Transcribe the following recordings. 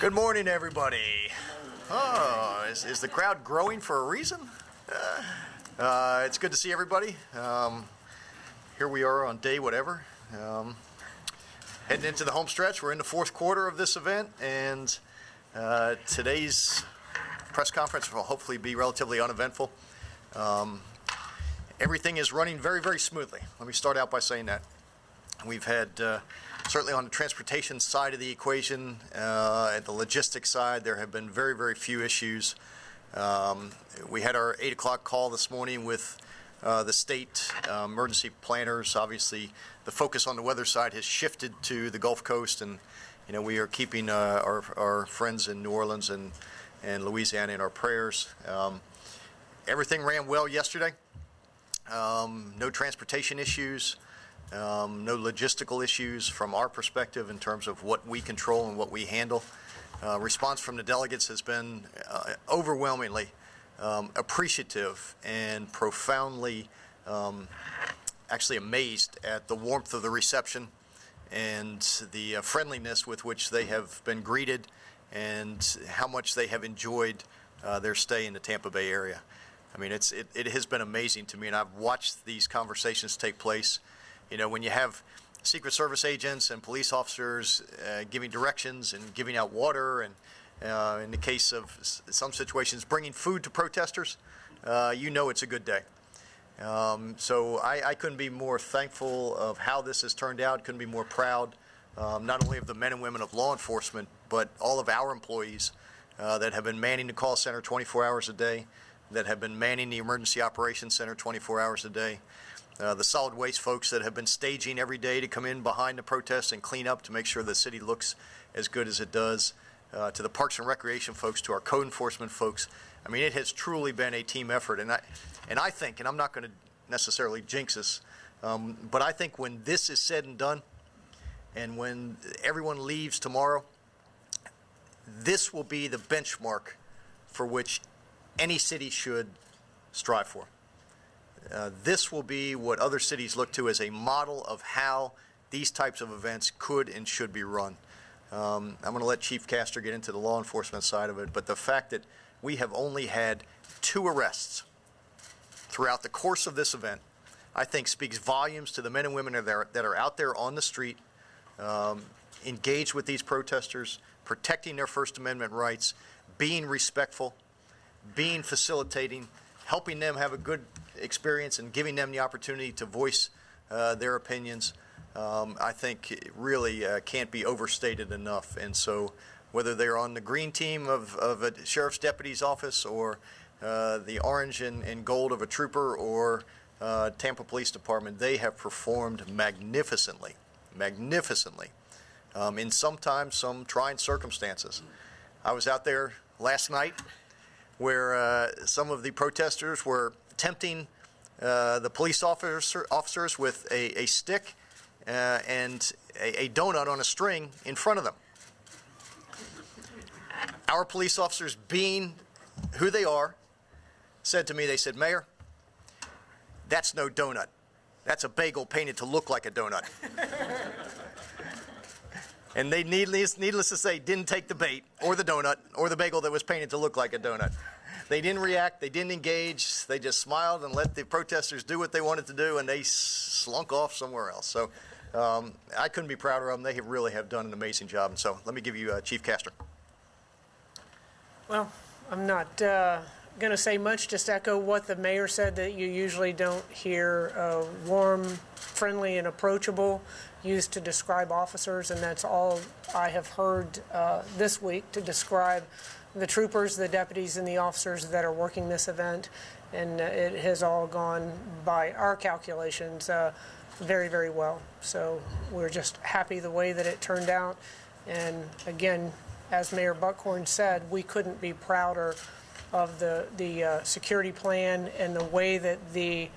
Good morning, everybody. Oh, is the crowd growing for a reason? It's good to see everybody. Here we are on day whatever. Heading into the home stretch. We're in the fourth quarter of this event, and today's press conference will hopefully be relatively uneventful. Everything is running very, very smoothly. Let me start out by saying that. We've had, certainly on the transportation side of the equation, at the logistics side, there have been very, very few issues. We had our 8 o'clock call this morning with the state emergency planners. Obviously, the focus on the weather side has shifted to the Gulf Coast, and we are keeping our friends in New Orleans and Louisiana in our prayers. Everything ran well yesterday. No transportation issues. No logistical issues from our perspective in terms of what we control and what we handle. Response from the delegates has been overwhelmingly appreciative and profoundly actually amazed at the warmth of the reception and the friendliness with which they have been greeted and how much they have enjoyed their stay in the Tampa Bay area. I mean, it has been amazing to me, and I've watched these conversations take place. When you have Secret Service agents and police officers giving directions and giving out water, and in the case of some situations, bringing food to protesters, it's a good day. So I couldn't be more thankful of how this has turned out, couldn't be more proud, not only of the men and women of law enforcement, but all of our employees that have been manning the call center 24 hours a day, that have been manning the emergency operations center 24 hours a day. The solid waste folks that have been staging every day to come in behind the protests and clean up to make sure the city looks as good as it does, to the Parks and Recreation folks, to our code enforcement folks. I mean, it has truly been a team effort, and I think, and I'm not going to necessarily jinx this, but I think when this is said and done, and when everyone leaves tomorrow, this will be the benchmark for which any city should strive for. This will be what other cities look to as a model of how these types of events could and should be run. I'm going to let Chief Castor get into the law enforcement side of it, but the fact that we have only had 2 arrests throughout the course of this event, I think speaks volumes to the men and women that are out there on the street, engaged with these protesters, protecting their First Amendment rights, being respectful, being facilitating, helping them have a good experience and giving them the opportunity to voice their opinions. I think it really can't be overstated enough. And so whether they're on the green team of a sheriff's deputy's office or the orange and gold of a trooper or Tampa Police Department, they have performed magnificently in sometimes some trying circumstances. I was out there last night where some of the protesters were tempting the police officers with a stick and a donut on a string in front of them. Our police officers, being who they are, said to me, they said, "Mayor, that's no donut. That's a bagel painted to look like a donut." And they, needless to say, didn't take the bait or the donut or the bagel that was painted to look like a donut. They didn't react. They didn't engage. They just smiled and let the protesters do what they wanted to do, and they slunk off somewhere else. So I couldn't be prouder of them. They really have done an amazing job. And so let me give you Chief Castor. Well, I'm not going to say much, just echo what the mayor said, that you usually don't hear warm, friendly, and approachable used to describe officers, and that's all I have heard this week to describe the troopers, the deputies, and the officers that are working this event. And it has all gone, by our calculations, very, very well. So we're just happy the way that it turned out. And again, as Mayor Buckhorn said, we couldn't be prouder of the security plan and the way that the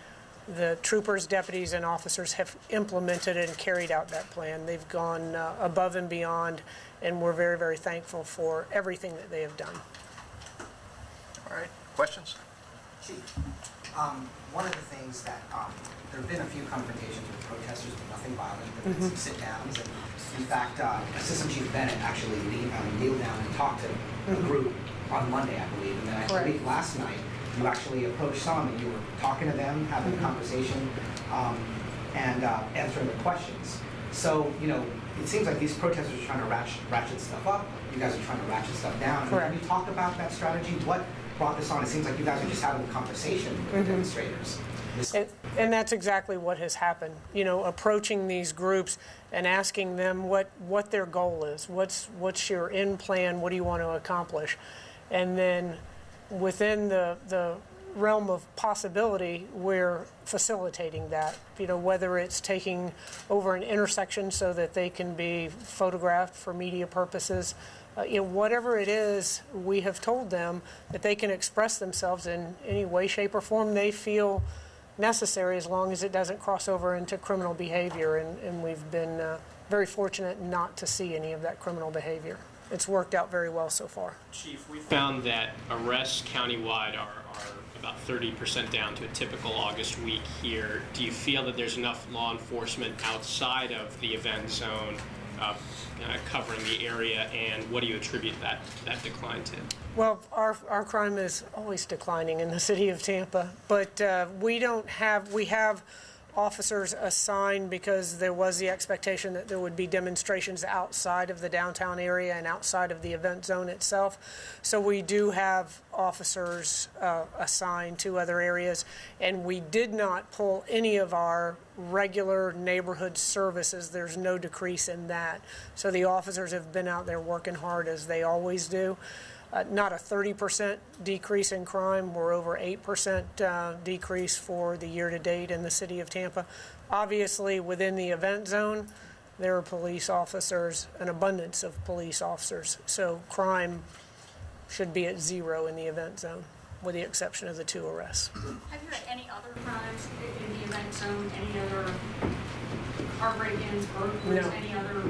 troopers, deputies, and officers have implemented and carried out that plan. They've gone above and beyond, and we're very, very thankful for everything that they have done. All right. Questions? Chief, one of the things that there have been a few confrontations with protesters, but nothing violent, but some sit-downs. And in fact, Assistant Chief Bennett actually kneeled down and talked to a group on Monday, I believe, and then I believe last night you actually approached some and you were talking to them, having a conversation, and answering the questions. So, you know, it seems like these protesters are trying to ratchet stuff up. You guys are trying to ratchet stuff down. Can you talk about that strategy? What brought this on? It seems like you guys are just having a conversation with the demonstrators. And that's exactly what has happened. You know, approaching these groups and asking them what their goal is. What's your end plan? What do you want to accomplish? And then within the realm of possibility, we're facilitating that. You know, whether it's taking over an intersection so that they can be photographed for media purposes, you know, whatever it is, we have told them that they can express themselves in any way, shape, or form they feel necessary, as long as it doesn't cross over into criminal behavior. And we've been very fortunate not to see any of that criminal behavior. It's worked out very well so far. Chief, we found that arrests countywide are about 30% down to a typical August week here. Do you feel that there's enough law enforcement outside of the event zone covering the area, and what do you attribute that decline to? Well, our crime is always declining in the city of Tampa, but we have officers assigned because there was the expectation that there would be demonstrations outside of the downtown area and outside of the event zone itself. So we do have officers assigned to other areas, and we did not pull any of our regular neighborhood services. There's no decrease in that. So the officers have been out there working hard as they always do. Not a 30% decrease in crime. We're over 8% decrease for the year-to-date in the city of Tampa. Obviously, within the event zone, there are police officers, an abundance of police officers. So crime should be at 0 in the event zone, with the exception of the 2 arrests. Have you had any other crimes in the event zone? Any other car break-ins, burglaries, No. any other?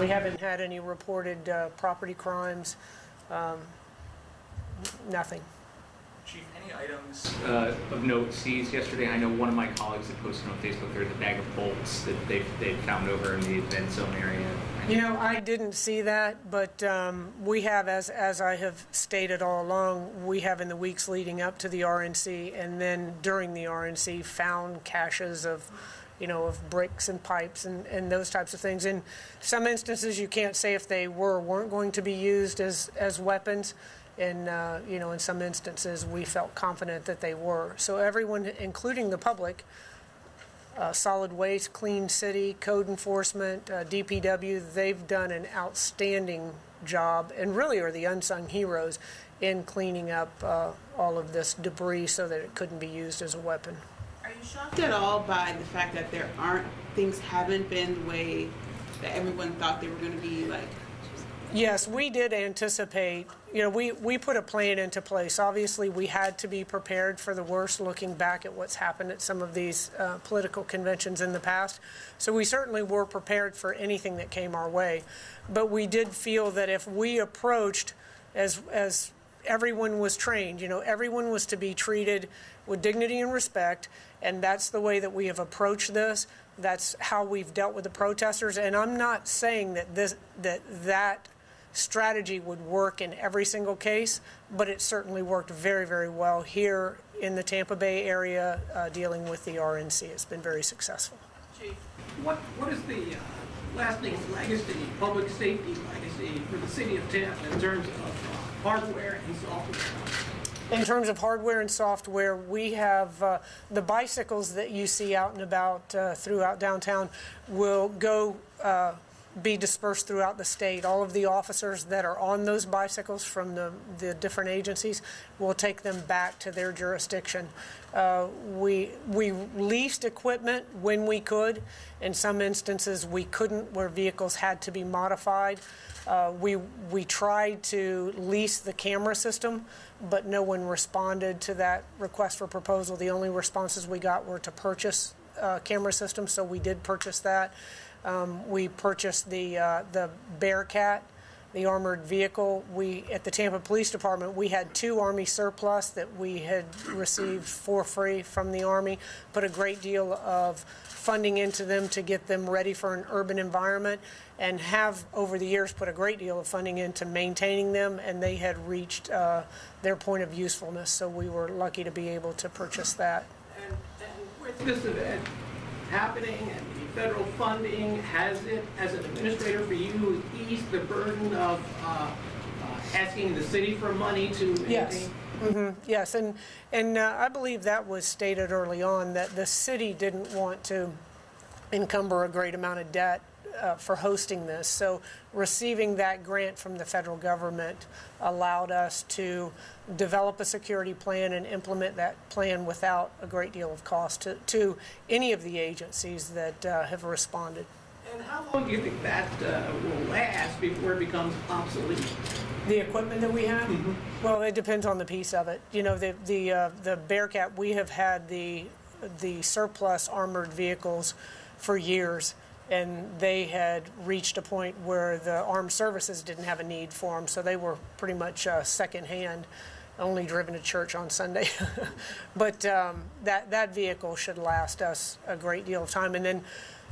We haven't had any reported property crimes. Nothing. Chief, any items of note seized yesterday? I know one of my colleagues had posted on Facebook there's a bag of bolts that they'd found over in the event zone area. You know, I didn't see that, but we have, as I have stated all along, we have in the weeks leading up to the RNC and then during the RNC found caches of, you know, of bricks and pipes and those types of things. In some instances, you can't say if they were or weren't going to be used as weapons. And, you know, in some instances, we felt confident that they were. So everyone, including the public, solid waste, clean city, code enforcement, DPW, they've done an outstanding job and really are the unsung heroes in cleaning up all of this debris so that it couldn't be used as a weapon. Are you shocked at all by the fact that things haven't been the way that everyone thought they were going to be? Like, yes, we did anticipate. You know, we put a plan into place. Obviously, we had to be prepared for the worst, looking back at what's happened at some of these political conventions in the past. So we certainly were prepared for anything that came our way. But we did feel that if we approached as everyone was trained, you know, everyone was to be treated with dignity and respect, and that's the way that we have approached this. That's how we've dealt with the protesters. And I'm not saying that that strategy would work in every single case, but it certainly worked very, very well here in the Tampa Bay area dealing with the RNC. It's been very successful. Chief, what is the lasting legacy, public safety legacy for the city of Tampa in terms of hardware and software? In terms of hardware and software, we have the bicycles that you see out and about throughout downtown will go be dispersed throughout the state. All of the officers that are on those bicycles from the different agencies will take them back to their jurisdiction. We leased equipment when we could. In some instances, we couldn't, where vehicles had to be modified. We tried to lease the camera system, but no one responded to that request for proposal. The only responses we got were to purchase camera systems, so we did purchase that. We purchased the Bearcat the armored vehicle. At the Tampa Police Department, we had 2 Army surplus that we had received for free from the Army, put a great deal of funding into them to get them ready for an urban environment, and have over the years put a great deal of funding into maintaining them, and they had reached their point of usefulness, so we were lucky to be able to purchase that. And with this event happening and the federal funding, has it, as an administrator for you, eased the burden of asking the city for money to maintain? Yes. Yes, and I believe that was stated early on, that the city didn't want to encumber a great amount of debt for hosting this. So receiving that grant from the federal government allowed us to develop a security plan and implement that plan without a great deal of cost to any of the agencies that have responded. And how long do you think that will last before it becomes obsolete? The equipment that we have? Well, it depends on the piece of it. You know, the Bearcat, we have had the surplus armored vehicles for years, and they had reached a point where the armed services didn't have a need for them, so they were pretty much secondhand, only driven to church on Sunday. But that vehicle should last us a great deal of time. And then,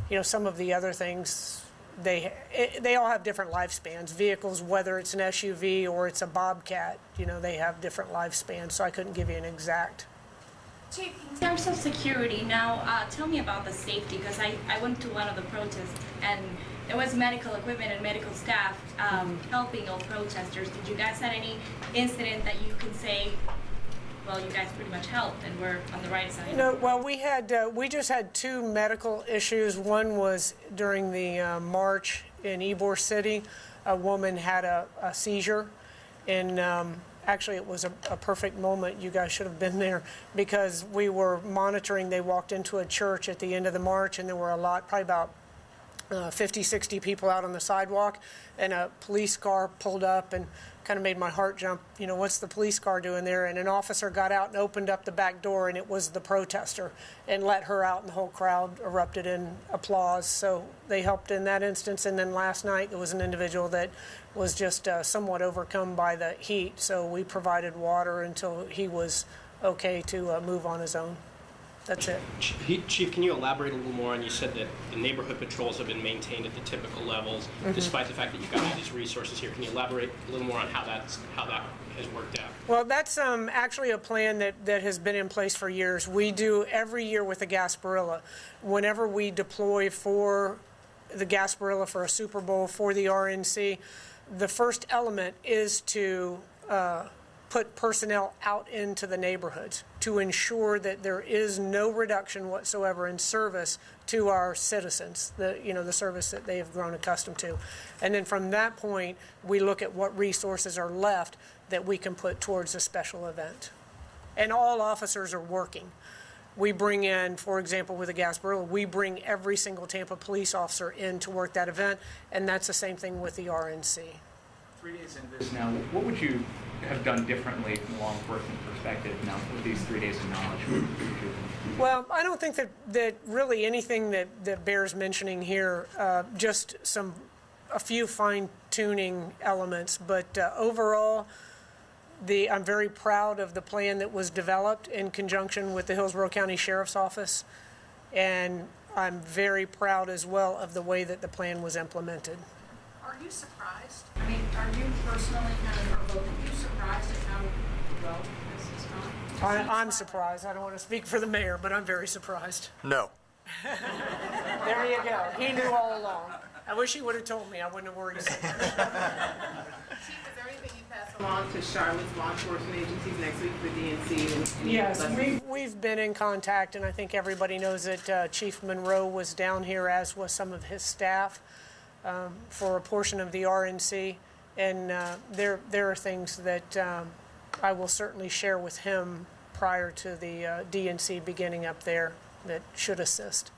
you know, some of the other things, they all have different lifespans. Vehicles, whether it's an SUV or it's a Bobcat, you know, they have different lifespans, so I couldn't give you an exact. Chief, in terms of security, now tell me about the safety, because I went to one of the protests and there was medical equipment and medical staff helping all protesters. Did you guys have any incident that you can say, well, you guys pretty much helped and we're on the right side? No, well, we just had 2 medical issues. One was during the march in Ybor City. A woman had a seizure, and actually it was a perfect moment. You guys should have been there, because we were monitoring. They walked into a church at the end of the march, and there were probably about 50, 60 people out on the sidewalk, and a police car pulled up and kind of made my heart jump. You know, what's the police car doing there? And an officer got out and opened up the back door, and it was the protester, and let her out, and the whole crowd erupted in applause. So they helped in that instance. And then last night there was an individual that was just somewhat overcome by the heat, so we provided water until he was okay to move on his own. That's it. Chief, can you elaborate a little more on, you said that the neighborhood patrols have been maintained at the typical levels, despite the fact that you've got all these resources here. Can you elaborate a little more on how that has worked out? Well, that's actually a plan that has been in place for years. We do every year with the Gasparilla. Whenever we deploy for the Gasparilla for a Super Bowl, for the RNC, the first element is to put personnel out into the neighborhoods to ensure that there is no reduction whatsoever in service to our citizens, the service that they have grown accustomed to. And then from that point, we look at what resources are left that we can put towards a special event. And all officers are working. We bring in, for example, with the Gasparilla, we bring every single Tampa police officer in to work that event, and that's the same thing with the RNC. 3 days into this now, what would you have done differently from a law enforcement perspective now with these 3 days of knowledge? Well, I don't think that really anything that bears mentioning here, just a few fine-tuning elements, but overall, I'm very proud of the plan that was developed in conjunction with the Hillsborough County Sheriff's Office, and I'm very proud as well of the way that the plan was implemented. Are you surprised? I mean, are you personally are you surprised at how well this has gone? I'm surprised. I don't want to speak for the mayor, but I'm very surprised. No. There you go. He knew all along. I wish he would have told me. I wouldn't have worried so much. Chief, is there anything you pass along to Charlotte's law enforcement agencies next week for DNC? And Yes, we've been in contact, and I think everybody knows that Chief Monroe was down here, as was some of his staff, for a portion of the RNC. And there are things that I will certainly share with him prior to the DNC beginning up there that should assist.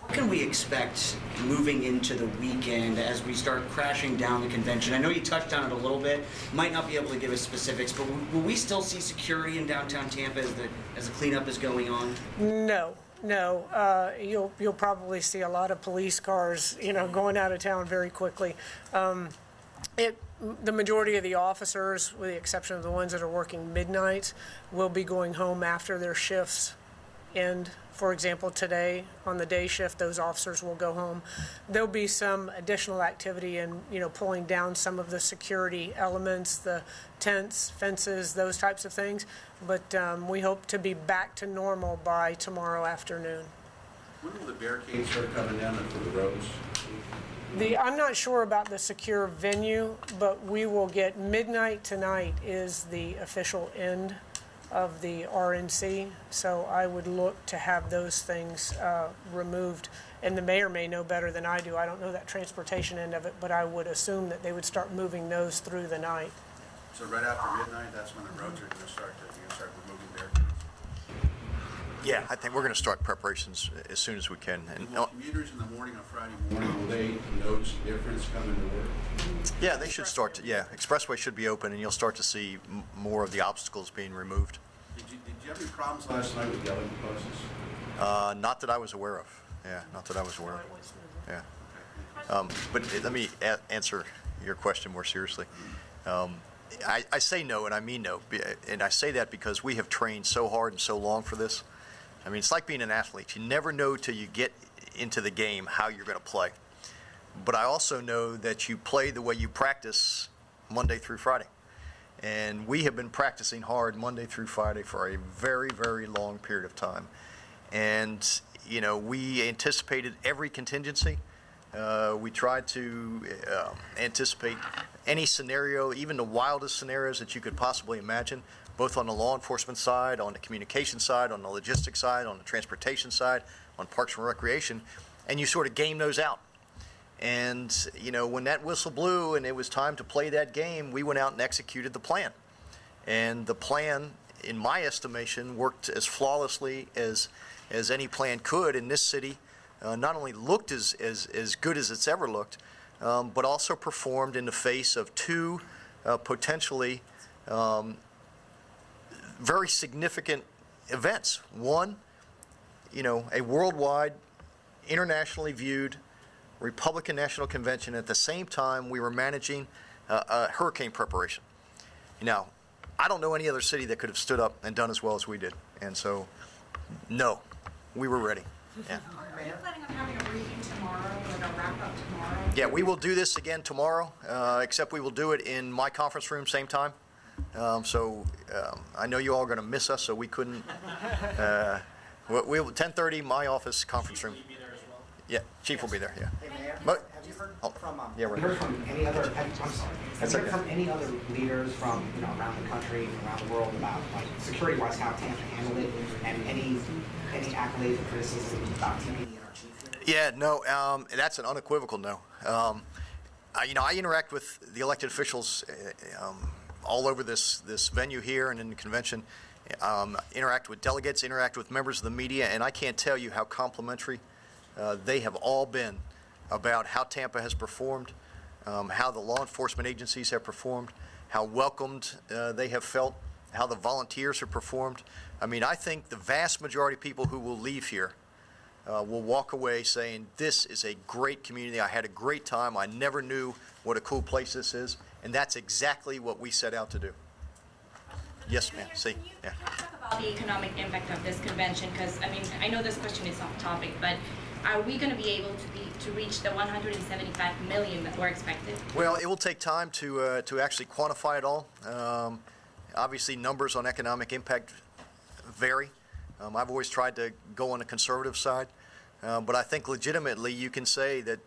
What can we expect moving into the weekend as we start crashing down the convention? I know you touched on it a little bit, might not be able to give us specifics, but will we still see security in downtown Tampa as the cleanup is going on? No. You'll probably see a lot of police cars, going out of town very quickly. The majority of the officers, with the exception of the ones that are working midnights, will be going home after their shifts end. For example, today on the day shift, those officers will go home. There'll be some additional activity in, pulling down some of the security elements, the tents, fences, those types of things. But we hope to be back to normal by tomorrow afternoon. When will the barricades start coming down for the roads? I'm not sure about the secure venue, but we will get midnight tonight is the official end of the RNC, so I would look to have those things removed. And the mayor may know better than I do. I don't know that transportation end of it, but I would assume that they would start moving those through the night. So right after midnight, that's when the roads are going to start removing barricades? Yeah, I think we're going to start preparations as soon as we can. And will commuters in the morning on Friday morning, will they notice a difference coming to work? Yeah, they should start to, Expressway should be open, and you'll start to see more of the obstacles being removed. Did you have any problems last night with yelling buses? Not that I was aware of. Yeah, not that I was aware of. Yeah. But let me answer your question more seriously. I say no, and I mean no. And I say that because we have trained so hard and so long for this. I mean, it's like being an athlete. You never know till you get into the game how you're going to play. But I also know that you play the way you practice Monday through Friday. And we have been practicing hard Monday through Friday for a very, very long period of time. And, we anticipated every contingency. We tried to anticipate any scenario, even the wildest scenarios that you could possibly imagine, both on the law enforcement side, on the communication side, on the logistics side, on the transportation side, on Parks and Recreation, and you sort of game those out. And, when that whistle blew and it was time to play that game, we went out and executed the plan. And the plan, in my estimation, worked as flawlessly as any plan could in this city. Not only looked as good as it's ever looked, but also performed in the face of two potentially very significant events. One, a worldwide, internationally viewed Republican National Convention. At the same time, we were managing hurricane preparation. Now, I don't know any other city that could have stood up and done as well as we did. And so, no, we were ready. Yeah. Are you planning on having a briefing tomorrow, or a wrap-up tomorrow? Yeah, we will do this again tomorrow, except we will do it in my conference room, same time. I know you all are going to miss us, so we couldn't. We'll 10:30, my office conference room. Yeah, Chief will be there. Yeah. Hey, Mayor, But, have you heard oh, from yeah, right. heard from any other? I'm sorry. Have you heard from any other leaders from around the country, around the world about security-wise how Tampa handled it, and any accolades or criticism about TPD and our chief here? Yeah, no, that's an unequivocal no. I interact with the elected officials all over this venue here and in the convention. Interact with delegates, interact with members of the media, and I can't tell you how complimentary they have all been about how Tampa has performed, how the law enforcement agencies have performed, how welcomed they have felt, how the volunteers have performed. I mean, I think the vast majority of people who will leave here will walk away saying, this is a great community. I had a great time. I never knew what a cool place this is. And that's exactly what we set out to do. Yes, ma'am. See? Yeah. Can you talk about the economic impact of this convention? Because, I know this question is off topic, but are we going to be able to reach the $175 million that we're expected? Well, it will take time to actually quantify it all. Obviously, numbers on economic impact vary. I've always tried to go on the conservative side, but I think legitimately you can say that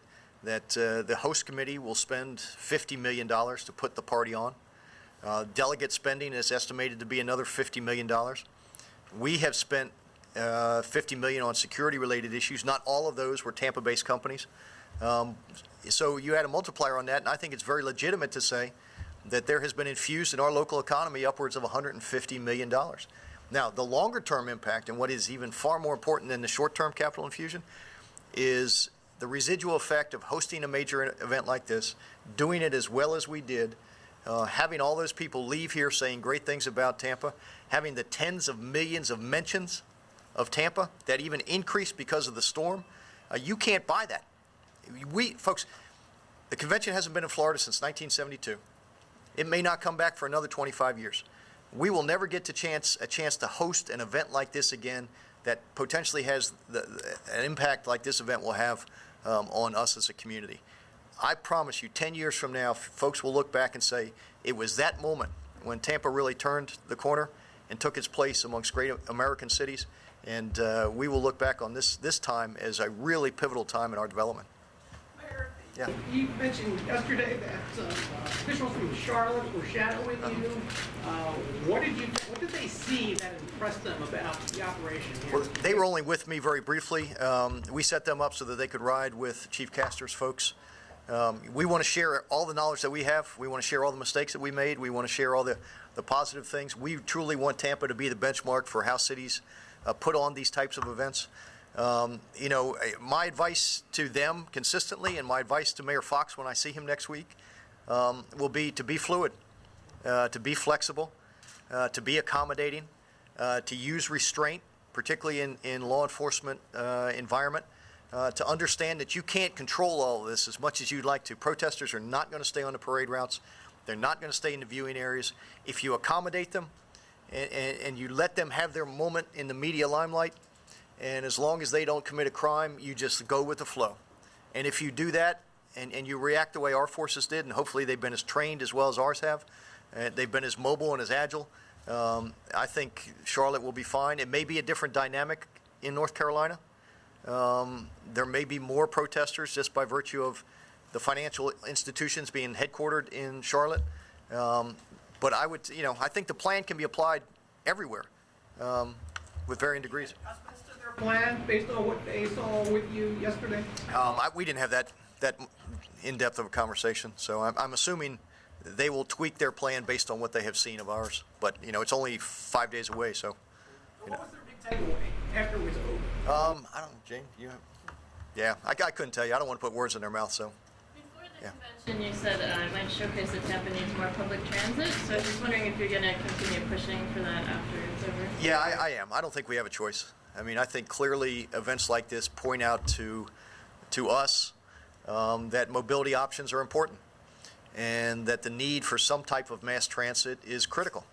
the host committee will spend $50 million to put the party on. Delegate spending is estimated to be another $50 million. We have spent $50 million on security-related issues. Not all of those were Tampa-based companies. So you add a multiplier on that, and I think it's very legitimate to say that there has been infused in our local economy upwards of $150 million. Now, the longer-term impact, and what is even far more important than the short-term capital infusion, is the residual effect of hosting a major event like this, doing it as well as we did, having all those people leave here saying great things about Tampa, having the tens of millions of mentions of Tampa that even increased because of the storm. You can't buy that. Folks, The convention hasn't been in Florida since 1972. It may not come back for another 25 years. We will never get a chance to host an event like this again that potentially has an impact like this event will have on us as a community. I promise you, 10 years from now, folks will look back and say, it was that moment when Tampa really turned the corner and took its place amongst great American cities. And we will look back on this time as a really pivotal time in our development. Mayor, Yeah. you mentioned yesterday that officials from Charlotte were shadowing you. What did they see that impressed them about the operation here? Well, they were only with me very briefly. We set them up so that they could ride with Chief Castor's folks. We want to share all the knowledge that we have. We want to share all the mistakes that we made. We want to share all the positive things. We truly want Tampa to be the benchmark for how cities put on these types of events. You know, my advice to them consistently, and my advice to Mayor Fox when I see him next week, will be to be fluid, to be flexible, to be accommodating, to use restraint, particularly in law enforcement environment, to understand that you can't control all of this as much as you'd like to. Protesters are not going to stay on the parade routes. They're not going to stay in the viewing areas. If you accommodate them and you let them have their moment in the media limelight, and as long as they don't commit a crime, you just go with the flow. And if you do that and you react the way our forces did, and hopefully they've been as trained as well as ours have, they've been as mobile and as agile, I think Charlotte will be fine. It may be a different dynamic in North Carolina. There may be more protesters just by virtue of the financial institutions being headquartered in Charlotte. But I would, you know, I think the plan can be applied everywhere with varying degrees. Adjustments to their plan based on what they saw with you yesterday? We didn't have that in-depth of a conversation, so I'm assuming they will tweak their plan based on what they have seen of ours. But, you know, it's only 5 days away, so. What was their big takeaway after it was over? I don't know, Jane, you have? Yeah, I couldn't tell you. I don't want to put words in their mouth, so. Before the convention, you said it might showcase that Tampa needs more public transit. So I was just wondering if you're going to continue pushing for that after it's over. Yeah, I am. I don't think we have a choice. I mean, I think clearly events like this point out to us that mobility options are important and that the need for some type of mass transit is critical.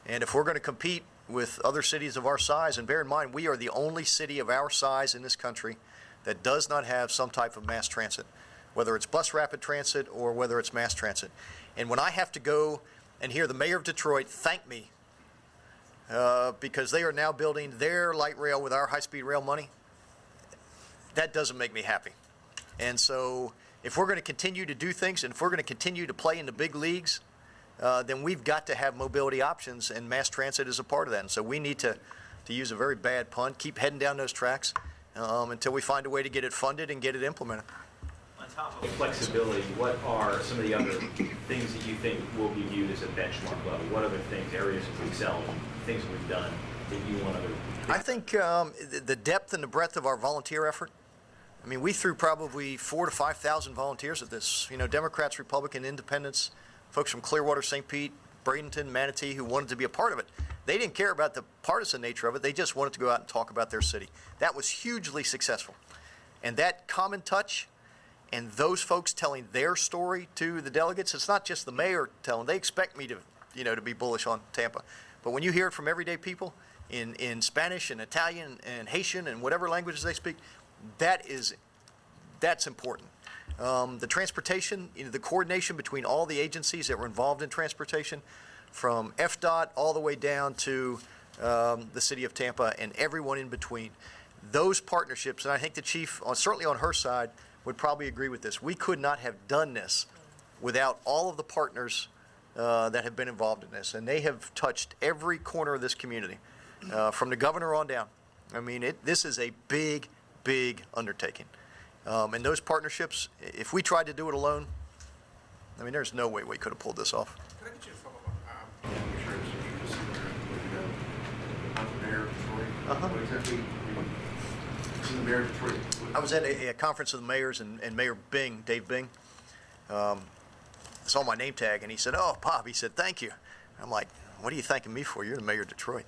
And if we're going to compete with other cities of our size, and bear in mind, we are the only city of our size in this country that does not have some type of mass transit, whether it's bus rapid transit or whether it's mass transit. And when I have to go and hear the mayor of Detroit thank me because they are now building their light rail with our high-speed rail money, that doesn't make me happy. And so if we're going to continue to do things and if we're going to continue to play in the big leagues, then we've got to have mobility options, and mass transit is a part of that. And so we need to use a very bad pun, keep heading down those tracks until we find a way to get it funded and get it implemented. On top of flexibility, what are some of the other things that you think will be viewed as a benchmark level? What other things, areas of excel, things that we've done that you want other? I think the depth and the breadth of our volunteer effort. I mean, we threw probably 4,000 to 5,000 volunteers at this. You know, Democrats, Republican, Independents, folks from Clearwater, St. Pete, Bradenton, Manatee, who wanted to be a part of it. They didn't care about the partisan nature of it. They just wanted to go out and talk about their city. That was hugely successful. And that common touch and those folks telling their story to the delegates, it's not just the mayor telling. They expect me to, you know, to be bullish on Tampa. But when you hear it from everyday people in Spanish and Italian and Haitian and whatever languages they speak, that's important. The transportation, you know, the coordination between all the agencies that were involved in transportation, from FDOT all the way down to the City of Tampa and everyone in between. Those partnerships, and I think the chief, certainly on her side, would probably agree with this. We could not have done this without all of the partners that have been involved in this, and they have touched every corner of this community, from the governor on down. I mean, this is a big, big undertaking. And those partnerships, if we tried to do it alone, I mean, there's no way we could have pulled this off. Can I get you to follow up? I'm sure you just the mayor of Detroit. What exactly? The mayor of Detroit. I was at a conference of the mayors, and Mayor Bing, Dave Bing, saw my name tag, and he said, "Oh, Bob," he said, "thank you." I'm like, "What are you thanking me for? You're the mayor of Detroit."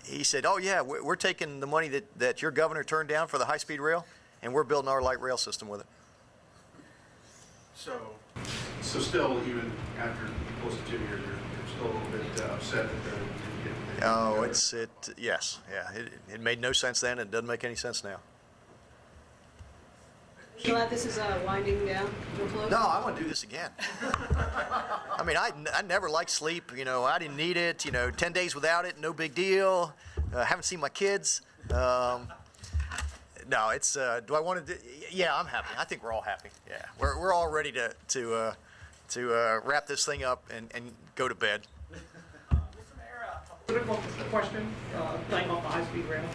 He said, "Oh, yeah, we're taking the money that your governor turned down for the high-speed rail, and we're building our light rail system with it." So still, even after close to 2 years, you're still a little bit upset that they didn't get. Oh, yes, yeah. It made no sense then, and it doesn't make any sense now. You glad this is winding down to a close? No, I want to do this again. I mean, I never liked sleep. You know, I didn't need it. You know, 10 days without it, no big deal. Haven't seen my kids. No, it's. Do I want to? Yeah, I'm happy. I think we're all happy. Yeah, we're all ready to wrap this thing up and go to bed. Mr. Mayor, a political question, talking about the high-speed rail,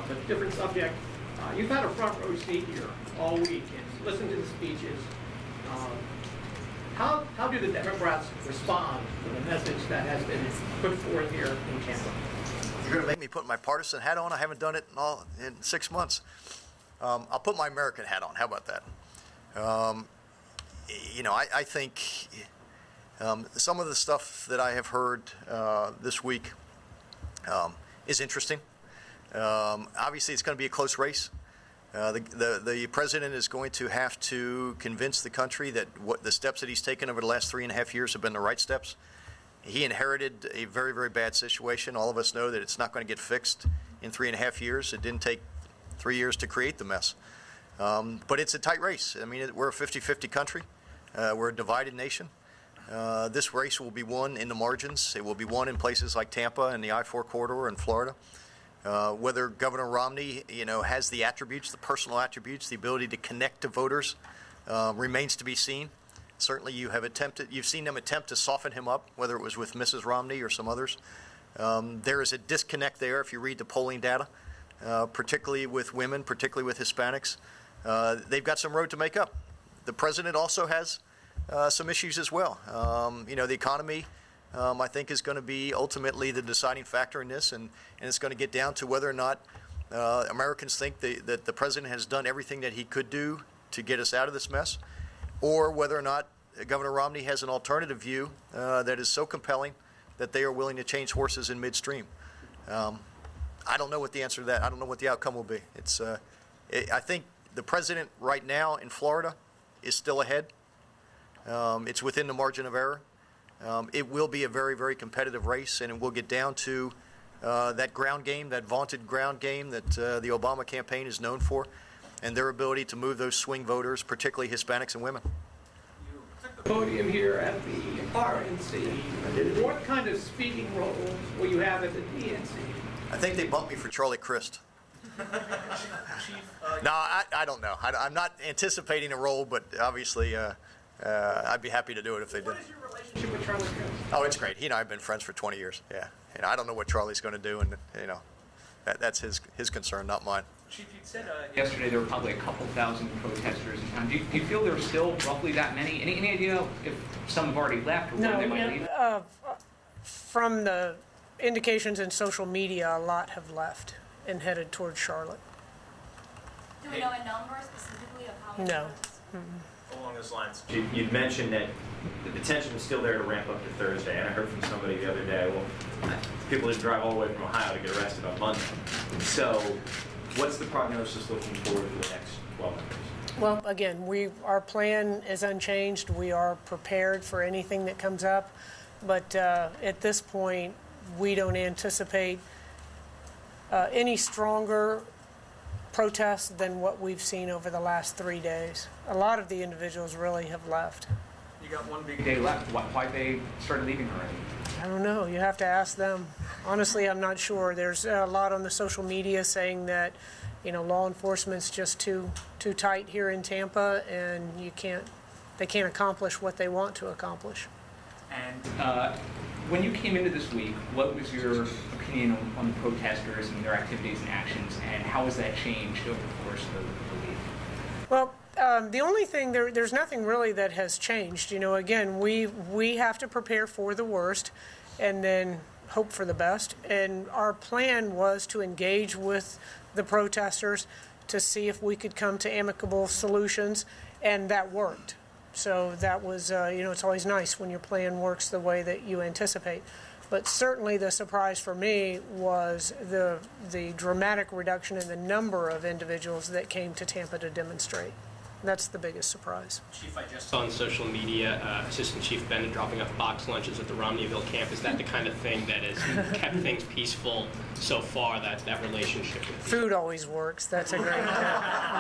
but different subject. You've had a front row seat here all week and listened to the speeches. How do the Democrats respond to the message that has been put forth here in Tampa? You're going to make me put my partisan hat on? I haven't done it in 6 months. I'll put my American hat on. How about that? You know, I think some of the stuff that I have heard this week is interesting. Obviously, it's going to be a close race. The president is going to have to convince the country that what the steps that he's taken over the last 3.5 years have been the right steps. He inherited a very, very bad situation. All of us know that it's not going to get fixed in 3.5 years. It didn't take 3 years to create the mess. But it's a tight race. I mean, we're a 50-50 country. We're a divided nation. This race will be won in the margins. It will be won in places like Tampa and the I-4 corridor in Florida. Whether Governor Romney, you know, has the attributes, the personal attributes, the ability to connect to voters, remains to be seen. Certainly, you've seen them attempt to soften him up, whether it was with Mrs. Romney or some others. There is a disconnect there if you read the polling data, particularly with women, particularly with Hispanics. They've got some road to make up. The president also has some issues as well. You know, the economy, I think, is going to be ultimately the deciding factor in this, and it's going to get down to whether or not Americans think that the president has done everything that he could do to get us out of this mess, or whether or not Governor Romney has an alternative view that is so compelling that they are willing to change horses in midstream. I don't know what the answer to that. I don't know what the outcome will be. I think the president right now in Florida is still ahead. It's within the margin of error. It will be a very, very competitive race, and it will get down to that ground game, that vaunted ground game that the Obama campaign is known for, and their ability to move those swing voters, particularly Hispanics and women. You took the podium here at the RNC. What kind of speaking role will you have at the DNC? I think they bumped me for Charlie Crist. No, I don't know. I'm not anticipating a role, but obviously I'd be happy to do it if they did. What is your relationship with Charlie Crist? Oh, it's great. He and I have been friends for 20 years. Yeah. You know, I don't know what Charlie's going to do, and you know, that's his concern, not mine. Chief, you said yesterday there were probably a couple thousand protesters in town. Do you feel there's still roughly that many? Any idea if some have already left or when they might leave? From the indications in social media, a lot have left and headed towards Charlotte. Do we know a number specifically of how many? No. Along those lines, you'd mentioned that the tension was still there to ramp up to Thursday, and I heard from somebody the other day, well, people didn't drive all the way from Ohio to get arrested on Monday. So what's the prognosis looking forward for the next 12 months? Well, again, our plan is unchanged. We are prepared for anything that comes up, but at this point, we don't anticipate any stronger protests than what we've seen over the last 3 days. A lot of the individuals really have left. You got one big day left. Why they started leaving already? I don't know. You have to ask them. Honestly, I'm not sure. There's a lot on the social media saying that, you know, law enforcement's just too tight here in Tampa, and they can't accomplish what they want to accomplish. And when you came into this week, what was your opinion on the protesters and their activities and actions, and how has that changed over the course of the week? Well, the only thing, there's nothing really that has changed. You know, again, we have to prepare for the worst and then hope for the best. And our plan was to engage with the protesters to see if we could come to amicable solutions, and that worked. So that was, you know, it's always nice when your plan works the way that you anticipate. But certainly the surprise for me was the dramatic reduction in the number of individuals that came to Tampa to demonstrate. That's the biggest surprise. Chief, I just saw on social media Assistant Chief Bennett dropping off box lunches at the Romneyville camp. Is that the kind of thing that has kept things peaceful so far, that relationship with you? Food always works. That's a great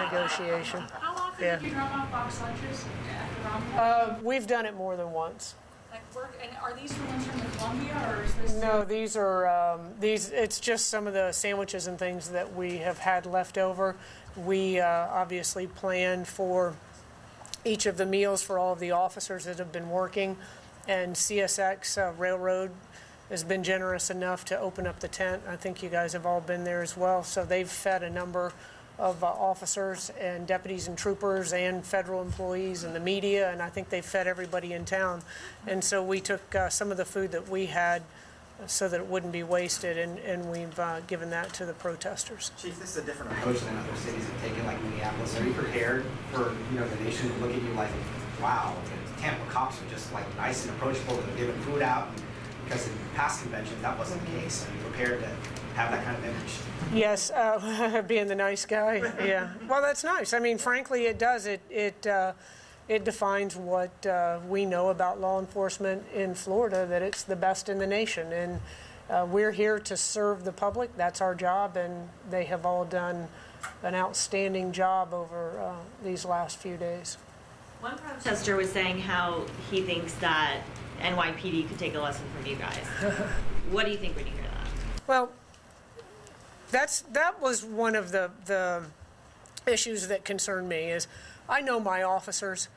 negotiation. How often Yeah. do you drop off box lunches at the Romney? We've done it more than once. Like and are these the ones from the Columbia, or is this? No, these are it's just some of the sandwiches and things that we have had left over. We obviously plan for each of the meals for all of the officers that have been working, and CSX Railroad has been generous enough to open up the tent. I think you guys have all been there as well. So they've fed a number of officers and deputies and troopers and federal employees and the media, and I think they fed everybody in town. And so we took some of the food that we had so that it wouldn't be wasted, and we've given that to the protesters. Chief, this is a different approach than other cities have taken, like Minneapolis. Are you prepared for the nation to look at you like, wow, the Tampa cops are just like nice and approachable and giving food out? Because in past conventions, that wasn't the case. Are you prepared to have that kind of image? Yes, being the nice guy. Yeah. Well, that's nice. I mean, frankly, it does. It defines what we know about law enforcement in Florida, that it's the best in the nation. And we're here to serve the public. That's our job, and they have all done an outstanding job over these last few days. One protester was saying how he thinks that NYPD could take a lesson from you guys. What do you think when you hear that? Well, that was one of the issues that concerned me. Is I know my officers,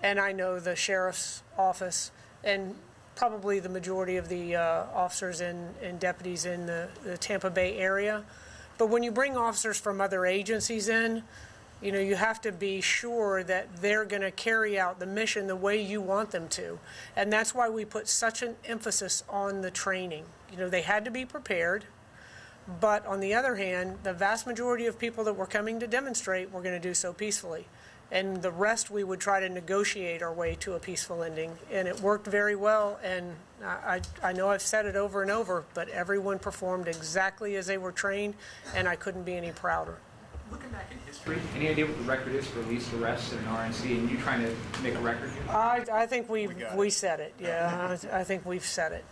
and I know the sheriff's office, and probably the majority of the officers and deputies in the Tampa Bay area. But when you bring officers from other agencies in, you have to be sure that they're going to carry out the mission the way you want them to. And that's why we put such an emphasis on the training. They had to be prepared. But on the other hand, the vast majority of people that were coming to demonstrate were going to do so peacefully. And the rest, we would try to negotiate our way to a peaceful ending. And it worked very well. And I know I've said it over and over, but everyone performed exactly as they were trained, and I couldn't be any prouder. Looking back in history, any idea what the record is for least arrests in an RNC, and you trying to make a record here? I think we said it. Yeah, I think we've said it.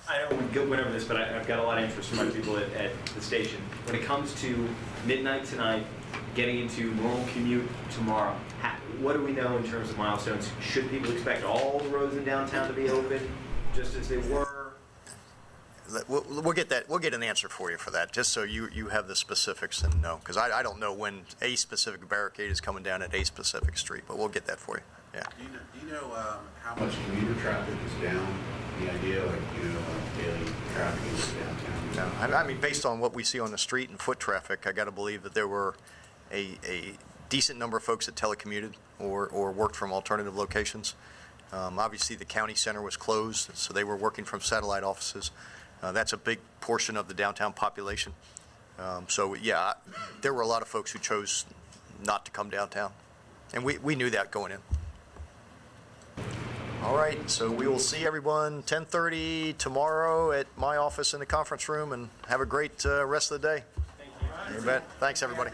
I don't went over this, but I've got a lot of interest from my people at the station. When it comes to midnight tonight, getting into normal commute tomorrow, what do we know in terms of milestones? Should people expect all the roads in downtown to be open, just as they were? We'll get that. We'll get an answer for you for that, just so you have the specifics and know, because I don't know when a specific barricade is coming down at a specific street, but we'll get that for you. Yeah. Do you know how much commuter traffic is down? The idea, daily traffic is downtown? No, I mean, based on what we see on the street and foot traffic, I got to believe that there were a decent number of folks that telecommuted or worked from alternative locations. Obviously, the county center was closed, so they were working from satellite offices. That's a big portion of the downtown population. So, yeah, there were a lot of folks who chose not to come downtown, and we knew that going in. All right, so we will see everyone 10:30 tomorrow at my office in the conference room, and have a great rest of the day. Thank you. You bet. Thanks, everybody.